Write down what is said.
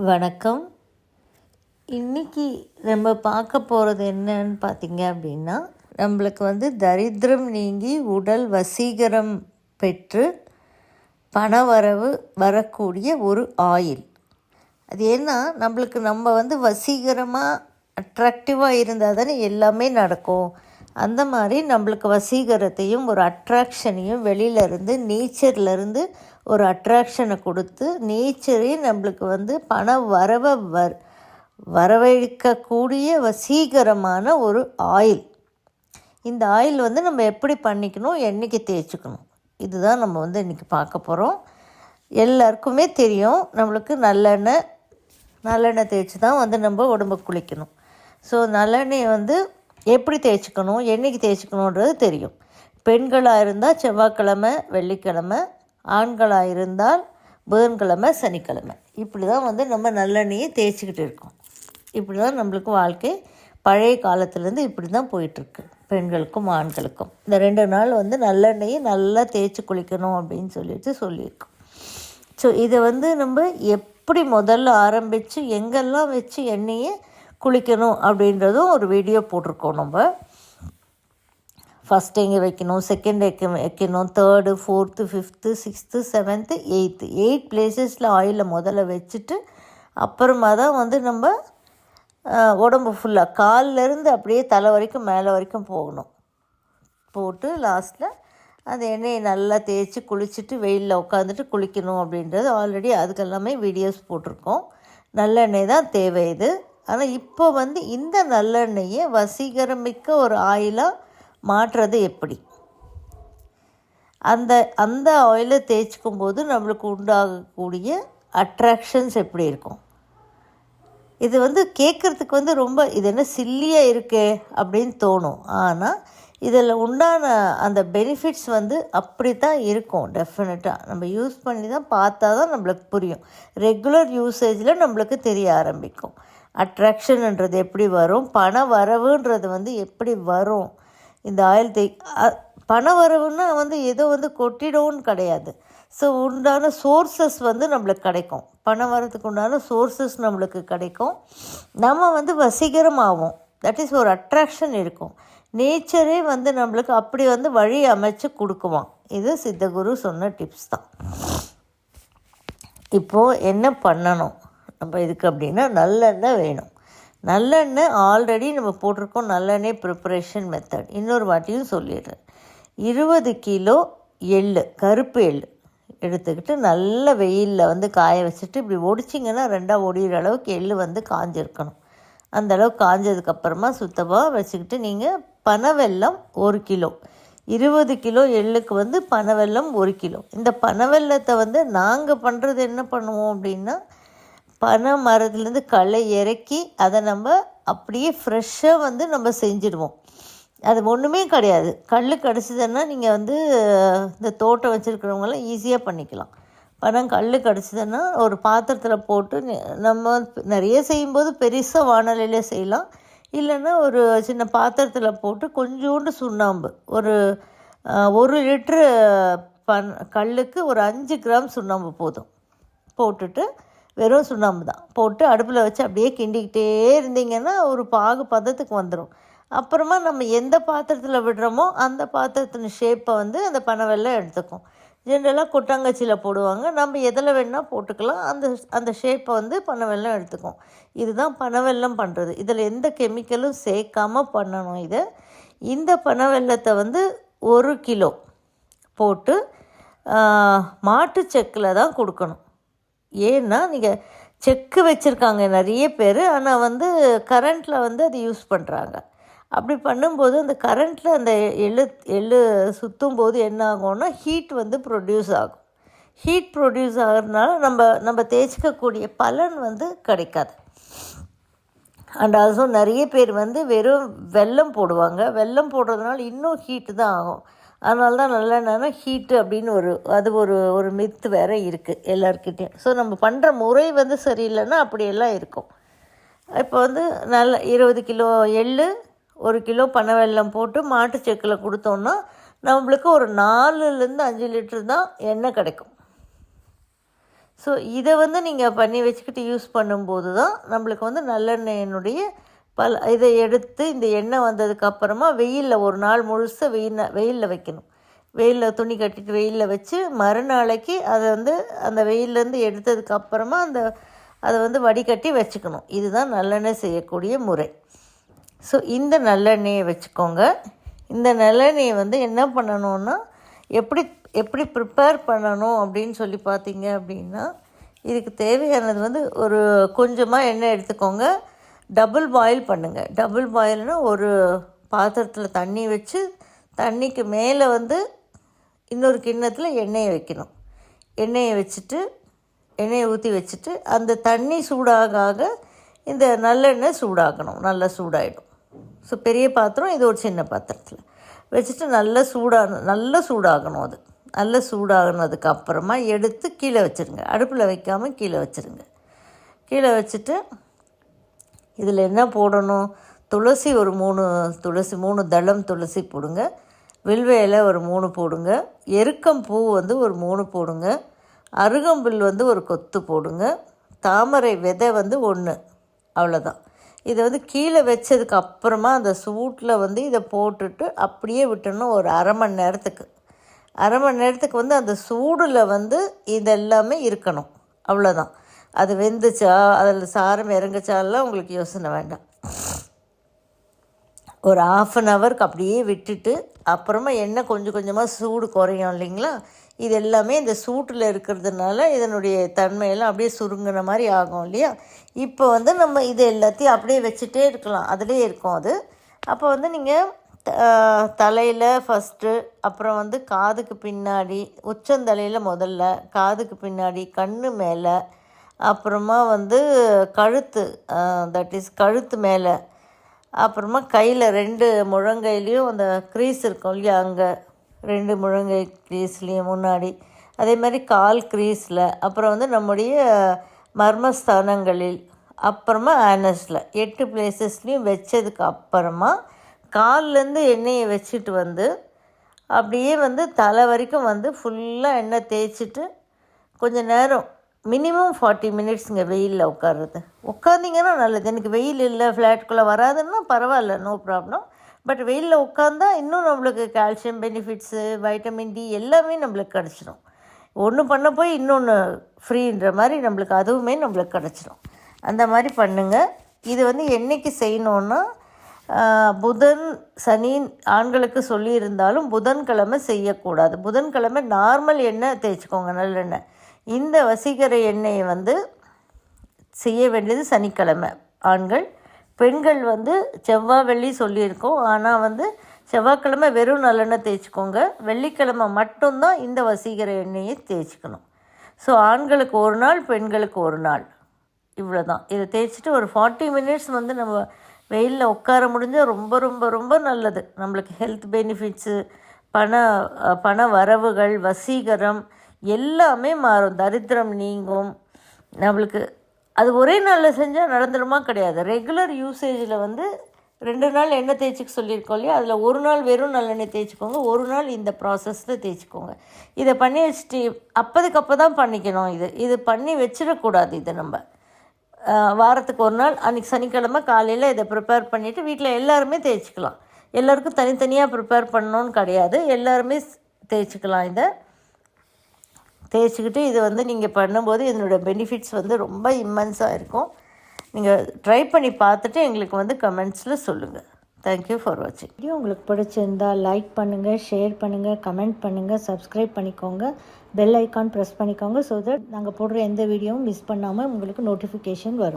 வணக்கம். இன்றைக்கி நம்ம பார்க்க போகிறது என்னன்னு பார்த்திங்க அப்படின்னா, நம்மளுக்கு தரித்திரம் நீங்கி உடல் வசீகரம் பெற்று பணவரவு வரக்கூடிய ஒரு ஆயில். அது ஏன்னா நம்ம வசீகரமாக அட்ராக்டிவாக இருந்தால் தானே எல்லாமே நடக்கும். அந்த மாதிரி நம்மளுக்கு வசீகரத்தையும் ஒரு அட்ராக்ஷனையும் வெளியிலேருந்து நேச்சர்லேருந்து ஒரு அட்ராக்ஷனை கொடுத்து நேச்சரே நம்மளுக்கு பண வரவை வரவழைக்கக்கூடிய வசீகரமான ஒரு ஆயில். இந்த ஆயில் நம்ம எப்படி பண்ணிக்கணும், என்றைக்கு தேய்ச்சிக்கணும், இதுதான் நம்ம இன்றைக்கி பார்க்க போகிறோம். எல்லாருக்குமே தெரியும், நம்மளுக்கு நல்லெண்ணெய் தேய்ச்சி தான் நம்ம உடம்பு குளிக்கணும். ஸோ நல்லெண்ணெயை எப்படி தேய்ச்சிக்கணும், என்றைக்கு தேய்ச்சிக்கணுன்றது தெரியும். பெண்களாக இருந்தால் செவ்வாய்க்கிழமை வெள்ளிக்கிழமை, ஆண்களாக இருந்தால் புதன்கிழமை சனிக்கிழமை, இப்படி தான் நம்ம நல்லெண்ணெயை தேய்ச்சிக்கிட்டு இருக்கோம். இப்படி தான் நம்மளுக்கு வாழ்க்கை பழைய காலத்துலேருந்து இப்படி தான் போயிட்டுருக்கு. பெண்களுக்கும் ஆண்களுக்கும் இந்த 2 நாள் நல்லெண்ணெயை நல்லா தேய்ச்சி குளிக்கணும் அப்படின்னு சொல்லியிருக்கோம். ஸோ இதை நம்ம எப்படி முதல்ல ஆரம்பித்து எங்கெல்லாம் வச்சு எண்ணெயை குளிக்கணும் அப்படின்றதும் ஒரு வீடியோ போட்டிருக்கோம். நம்ம ஃபஸ்ட் எங்கே வைக்கணும், செகண்ட் வைக்கணும், 3rd 4th 5th 6th 7th 8th பிளேசஸில் ஆயிலை முதல்ல வச்சுட்டு அப்புறமா தான் நம்ம உடம்பு ஃபுல்லாக காலிலேருந்து அப்படியே தலை வரைக்கும் மேலே வரைக்கும் போட்டு லாஸ்ட்டில் அந்த எண்ணெயை நல்லா தேய்ச்சி குளிச்சுட்டு வெயிலில் உட்காந்துட்டு குளிக்கணும் அப்படின்றது ஆல்ரெடி அதுக்கெல்லாமே வீடியோஸ் போட்டிருக்கோம். நல்லெண்ணெய் தான் தேவை இது. ஆனால் இப்போ இந்த நல்லெண்ணெயை வசீகரமிக்க ஒரு ஆயிலாக மாற்றுறது எப்படி, அந்த ஆயிலை தேய்ச்சிக்கும் போது நம்மளுக்கு உண்டாகக்கூடிய அட்ராக்ஷன்ஸ் எப்படி இருக்கும், இது கேட்குறதுக்கு ரொம்ப இது என்ன சில்லியாக இருக்கே அப்படின்னு தோணும். ஆனால் இதில் உண்டான அந்த பெனிஃபிட்ஸ் அப்படி தான் இருக்கும். டெஃபினட்டாக நம்ம யூஸ் பண்ணி தான் பார்த்தா தான் நம்மளுக்கு புரியும். ரெகுலர் யூசேஜில் நம்மளுக்கு தெரிய ஆரம்பிக்கும். அட்ராக்ஷன்ன்றது எப்படி வரும், பண வரவுன்றது எப்படி வரும். இந்த ஆயில் பண வரவுன்னா ஏதோ கொட்டிடவுன்னு கிடையாது. ஸோ உண்டான சோர்ஸஸ் நம்மளுக்கு கிடைக்கும். பணம் வரதுக்கு உண்டான சோர்ஸஸ் நம்மளுக்கு கிடைக்கும். நம்ம வசீகரமாகும். தட் இஸ் ஒரு அட்ராக்ஷன் இருக்கும். நேச்சரே நம்மளுக்கு அப்படி வழி அமைச்சு கொடுக்குவான். இது சித்தகுரு சொன்ன டிப்ஸ் தான். இப்போது என்ன பண்ணணும் நம்ம இதுக்கு அப்படின்னா, நல்லெண்ணெய் வேணும். நல்லெண்ணெய் ஆல்ரெடி நம்ம போட்டிருக்கோம். நல்லெண்ணெய் ப்ரிப்பரேஷன் மெத்தட் இன்னொரு வாட்டியும் சொல்லிடுறேன். 20 கிலோ எள், கருப்பு எள் எடுத்துக்கிட்டு நல்ல வெயிலில் காய வச்சுட்டு இப்படி ஒடிச்சிங்கன்னா 2ஆக ஒடிகிற அளவுக்கு எள் காஞ்சிருக்கணும். அந்தளவுக்கு காஞ்சதுக்கப்புறமா சுத்தமாக வச்சுக்கிட்டு நீங்கள் பனவெல்லம் 1 கிலோ, 20 கிலோ எள்ளுக்கு பனவெல்லம் 1 கிலோ. இந்த பனவெல்லத்தை நாங்கள் பண்ணுறது என்ன பண்ணுவோம் அப்படின்னா, பனை மரத்துலேருந்து களை இறக்கி அதை நம்ம அப்படியே ஃப்ரெஷ்ஷாக நம்ம செஞ்சுடுவோம். அது ஒன்றுமே கிடையாது. கல் கிடச்சிதுன்னா நீங்கள் இந்த தோட்டம் வச்சுருக்கிறவங்களாம் ஈஸியாக பண்ணிக்கலாம். பனம் கல் கிடச்சிதுன்னா ஒரு பாத்திரத்தில் போட்டு நம்ம நிறைய செய்யும்போது பெருசாக வானலியில் செய்யலாம். இல்லைன்னா ஒரு சின்ன பாத்திரத்தில் போட்டு கொஞ்சோண்டு சுண்ணாம்பு, ஒரு 1 லிட்ரு கல்லுக்கு ஒரு 5 கிராம் சுண்ணாம்பு போதும். போட்டுட்டு வெறும் சுண்ணாம்பு தான் போட்டு அடுப்பில் வச்சு அப்படியே கிண்டிக்கிட்டே இருந்தீங்கன்னா ஒரு பாகு பதத்துக்கு வந்துடும். அப்புறமா நம்ம எந்த பாத்திரத்தில் விடுறோமோ அந்த பாத்திரத்தின் ஷேப்பை அந்த பனவெல்லம் எடுத்துக்கும். ஜென்ரலாக கொட்டாங்கச்சியில் போடுவாங்க. நம்ம எதில் வேணால் போட்டுக்கலாம். அந்த ஷேப்பை பனவெல்லம் எடுத்துக்கும். இதுதான் பனவெல்லம் பண்ணுறது. இதில் எந்த கெமிக்கலும் சேர்க்காமல் பண்ணணும். இந்த பனவெல்லத்தை 1 கிலோ போட்டு மாட்டு செக்கில் தான் கொடுக்கணும். ஏன்னா நீங்கள் செக்கு வச்சுருக்காங்க நிறைய பேர், ஆனால் கரண்ட்டில் அது யூஸ் பண்ணுறாங்க. அப்படி பண்ணும்போது அந்த கரண்ட்டில் அந்த எள்ளு சுற்றும் போது என்ன ஆகும்னா ஹீட் ப்ரொடியூஸ் ஆகும். ஹீட் ப்ரொடியூஸ் ஆகிறதுனால நம்ம தேய்ச்சிக்கக்கூடிய பலன் கிடைக்காது. அண்ட் ஆல்சோ நிறைய பேர் வெறும் வெல்லம் போடுவாங்க. வெல்லம் போடுறதுனால இன்னும் ஹீட்டு தான் ஆகும். அதனால தான் நல்லெண்ணெய்னா ஹீட்டு அப்படின்னு ஒரு மித்து வேறு இருக்குது எல்லாருக்கிட்டேயும். ஸோ நம்ம பண்ணுற முறை சரியில்லைன்னா அப்படியெல்லாம் இருக்கும். இப்போ நல்ல 20 கிலோ எள், 1 கிலோ பனவெல்லம் போட்டு மாட்டு செக்கில் கொடுத்தோன்னா நம்மளுக்கு ஒரு 4லேருந்து 5 லிட்டர் தான் எண்ணெய் கிடைக்கும். ஸோ இதை வந்து நீங்கள் பண்ணி வச்சுக்கிட்டு யூஸ் பண்ணும்போது தான் நம்மளுக்கு வந்து நல்லெண்ணெயினுடைய இதை எடுத்து இந்த எண்ணெய் வந்ததுக்கப்புறமா வெயிலில் ஒரு நாள் முழுசாக வெயிலில் வைக்கணும். வெயிலில் துணி கட்டிட்டு வெயிலில் வச்சு மறுநாளைக்கு அதை வந்து அந்த வெயிலேருந்து எடுத்ததுக்கப்புறமா அதை வந்து வடிகட்டி வச்சுக்கணும். இதுதான் நல்லெண்ணெய் செய்யக்கூடிய முறை. ஸோ இந்த நல்லெண்ணெயை வச்சுக்கோங்க. இந்த நல்லெண்ணெயை வந்து என்ன பண்ணணுன்னா எப்படி ப்ரிப்பேர் பண்ணணும் அப்படின்னு சொல்லி பார்த்தீங்க அப்படின்னா, இதுக்கு தேவையானது வந்து ஒரு கொஞ்சமாக எண்ணெய் எடுத்துக்கோங்க. டபுள் பாயில் பண்ணுங்கள். டபுள் பாயில்னால் ஒரு பாத்திரத்தில் தண்ணி வச்சு தண்ணிக்கு மேலே வந்து இன்னொரு கிண்ணத்தில் எண்ணெயை வைக்கணும். எண்ணெயை வச்சுட்டு எண்ணெயை ஊற்றி வச்சுட்டு அந்த தண்ணி சூடாக இந்த நல்லெண்ணெய் சூடாகணும். நல்லா சூடாகிடும். ஸோ பெரிய பாத்திரம், இது ஒரு சின்ன பாத்திரத்தில் வச்சுட்டு நல்லா சூடாகணும். அது நல்லா சூடாகினதுக்கு அப்புறமா எடுத்து கீழே வச்சுருங்க. அடுப்பில் வைக்காமல் கீழே வச்சுருங்க. கீழே வச்சுட்டு இதில் என்ன போடணும்? துளசி ஒரு 3 தளம் துளசி போடுங்க. வில்வ இலை ஒரு 3 போடுங்க. எருக்கம்பூ வந்து ஒரு 3 போடுங்க. அருகம்புல் வந்து ஒரு கொத்து போடுங்க. தாமரை விதை வந்து 1. அவ்வளோதான். இதை வந்து கீழே வச்சதுக்கு அப்புறமா அந்த சூட்டில் வந்து இதை போட்டுட்டு அப்படியே விட்டணும் ஒரு அரை மணி நேரத்துக்கு வந்து அந்த சூடில் வந்து இதெல்லாமே இருக்கணும். அவ்வளோதான். அது வெந்துச்சா அதில் சாரம் இறங்குச்சாலாம் உங்களுக்கு யோசனை வேண்டாம். ஒரு 1/2 ஹவருக்கு அப்படியே விட்டுட்டு அப்புறமா எண்ணெய் கொஞ்சம் கொஞ்சமாக சூடு குறையும் இல்லைங்களா? இது எல்லாமே இந்த சூட்டில் இருக்கிறதுனால இதனுடைய தன்மையெல்லாம் அப்படியே சுருங்கின மாதிரி ஆகும் இல்லையா? இப்போ வந்து நம்ம இது எல்லாத்தையும் அப்படியே வச்சுட்டே இருக்கலாம். அதிலே இருக்கும் அது. அப்போ வந்து நீங்கள் தலையில் ஃபஸ்ட்டு, அப்புறம் வந்து காதுக்கு பின்னாடி, உச்சந்தலையில் முதல்ல, காதுக்கு பின்னாடி, கண்ணு மேலே, அப்புறமா வந்து கழுத்து, தட் இஸ் கழுத்து மேலே, அப்புறமா கையில் 2 முழங்கையிலையும் அந்த க்ரீஸ் இருக்கும் இல்லையா, அங்கே 2 முழங்கை க்ரீஸ்லேயும் முன்னாடி, அதே மாதிரி கால் க்ரீஸில், அப்புறம் வந்து நம்முடைய மர்மஸ்தானங்களில், அப்புறமா ஆனஸில் 8 பிளேசஸ்லேயும் வச்சதுக்கு அப்புறமா கால்லேருந்து எண்ணெயை வச்சுட்டு வந்து அப்படியே வந்து தலை வரைக்கும் வந்து ஃபுல்லாக எண்ணெய் தேய்ச்சிட்டு கொஞ்சம் நேரம் மினிமம் 40 மினிட்ஸுங்க வெயிலில் உட்காந்திங்கன்னா நல்லது. எனக்கு வெயில் இல்லை, ஃப்ளாட்டுக்குள்ளே வராதுன்னா பரவாயில்ல, நோ ப்ராப்ளம். பட் வெயிலில் உட்காந்தா இன்னும் நம்மளுக்கு கால்சியம் பெனிஃபிட்ஸு, வைட்டமின் டி எல்லாமே நம்மளுக்கு கிடச்சிரும். ஒன்று பண்ண போய் இன்னொன்று ஃப்ரீன்ற மாதிரி நம்மளுக்கு அதுவுமே நம்மளுக்கு கிடச்சிரும். அந்த மாதிரி பண்ணுங்கள். இது வந்து என்றைக்கு செய்யணுன்னா, புதன் சனி ஆண்களுக்கு சொல்லியிருந்தாலும் புதன்கிழமை செய்யக்கூடாது. புதன்கிழமை நார்மல் எண்ணெய் தேய்ச்சிக்கோங்க, நல்லெண்ணெய். இந்த வசீகர எண்ணெயை வந்து செய்ய வேண்டியது சனிக்கிழமை ஆண்கள். பெண்கள் வந்து செவ்வாய் வெள்ளி சொல்லியிருக்கோம். ஆனால் வந்து செவ்வாய்க்கிழமை வெறும் நல்லெண்ணெய் தேய்ச்சிக்கோங்க. வெள்ளிக்கிழமை மட்டும்தான் இந்த வசீகர எண்ணெயை தேய்ச்சிக்கணும். ஸோ ஆண்களுக்கு ஒரு நாள், பெண்களுக்கு ஒரு நாள், இவ்வளோ தான். இதை தேய்ச்சிட்டு ஒரு 40 மினிட்ஸ் வந்து நம்ம வெயிலில் உட்கார முடிஞ்சால் ரொம்ப ரொம்ப ரொம்ப நல்லது. நம்மளுக்கு ஹெல்த் பெனிஃபிட்ஸு, பண வரவுகள், வசீகரம் எல்லாமே மாறும். தரித்திரம் நீங்கும் நம்மளுக்கு. அது ஒரே நாளில் செஞ்சால் நடந்துடுமா? கிடையாது. ரெகுலர் யூசேஜில் வந்து 2 நாள் எண்ணெய் தேய்ச்சிக்க சொல்லியிருக்கோம் இல்லையா, அதில் ஒரு நாள் வெறும் நல்லெண்ணெய் தேய்ச்சிக்கோங்க, ஒரு நாள் இந்த ப்ராசஸில் தேய்ச்சிக்கோங்க. இதை பண்ணி வச்சுட்டு அப்போதுக்கு தான் பண்ணிக்கணும். இது பண்ணி வச்சிடக்கூடாது. இதை நம்ம வாரத்துக்கு ஒரு நாள், அன்றைக்கி சனிக்கிழமை காலையில் இதை ப்ரிப்பேர் பண்ணிவிட்டு வீட்டில் எல்லாருமே தேய்ச்சிக்கலாம். எல்லாருக்கும் தனித்தனியாக ப்ரிப்பேர் பண்ணணுன்னு கிடையாது, எல்லாருமே தேய்ச்சிக்கலாம். இதை தேய்ச்சிக்கிட்டு இது வந்து நீங்கள் பண்ணும்போது இதனோட பெனிஃபிட்ஸ் வந்து ரொம்ப இம்மென்ஸாக இருக்கும். நீங்கள் ட்ரை பண்ணி பார்த்துட்டு எங்களுக்கு வந்து கமெண்ட்ஸில் சொல்லுங்கள். தேங்க்யூ ஃபார் வாட்சிங். வீடியோ உங்களுக்கு பிடிச்சிருந்தால் லைக் பண்ணுங்கள், ஷேர் பண்ணுங்கள், கமெண்ட் பண்ணுங்கள், சப்ஸ்கிரைப் பண்ணிக்கோங்க, பெல் ஐக்கான் ப்ரெஸ் பண்ணிக்கோங்க. ஸோ தட் நாங்கள் போடுற எந்த வீடியோவும் மிஸ் பண்ணாமல் உங்களுக்கு நோட்டிஃபிகேஷன் வரும்.